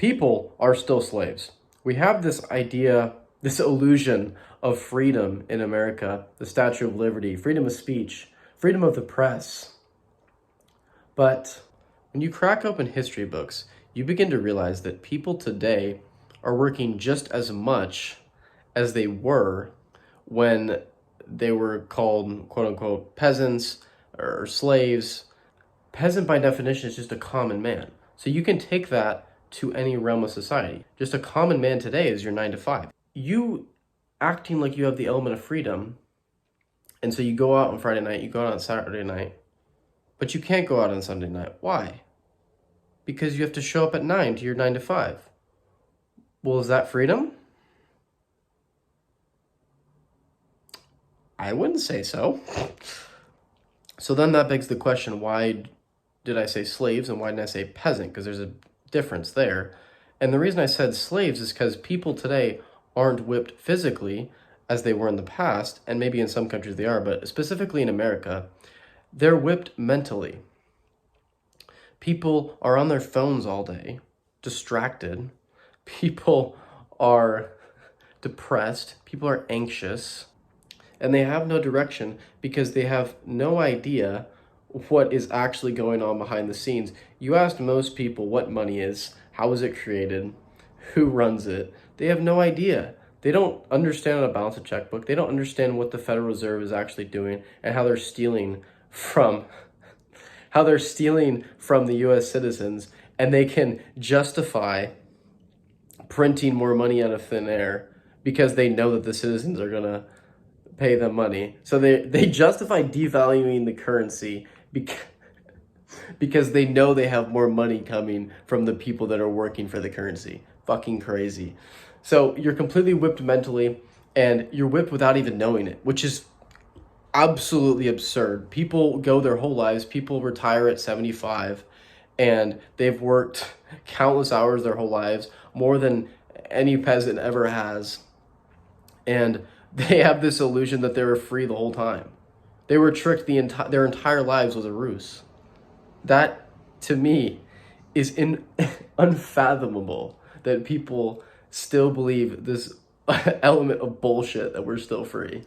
People are still slaves. We have this idea, this illusion of freedom in America, the Statue of Liberty, freedom of speech, freedom of the press. But when you crack open history books, you begin to realize that people today are working just as much as they were when they were called, quote unquote, peasants or slaves. Peasant, by definition, is just a common man. So you can take that to any realm of society. Just a common man today is your 9 to 5. You acting like you have the element of freedom, and so you go out on Friday night, you go out on Saturday night, but you can't go out on Sunday night. Why? Because you have to show up at 9 to your 9 to 5. Well, is that freedom? I wouldn't say so. So then that begs the question, why did I say slaves and why didn't I say peasant? Because there's a difference there. And the reason I said slaves is because people today aren't whipped physically as they were in the past, and maybe in some countries they are, but specifically in America, they're whipped mentally. People are on their phones all day, distracted. People are depressed. People are anxious. And they have no direction because they have no idea what is actually going on behind the scenes. You ask most people what money is, how is it created, who runs it. They have no idea. They don't understand how to balance a checkbook. They don't understand what the Federal Reserve is actually doing and how they're stealing from the US citizens, and they can justify printing more money out of thin air because they know that the citizens are going to pay them money. So they justify devaluing the currency because they know they have more money coming from the people that are working for the currency. Fucking crazy. So you're completely whipped mentally, and you're whipped without even knowing it, which is absolutely absurd. People go their whole lives, people retire at 75, and they've worked countless hours their whole lives, more than any peasant ever has. And they have this illusion that they were free the whole time. They were tricked their entire lives was a ruse. That, to me, is unfathomable that people still believe this element of bullshit that we're still free.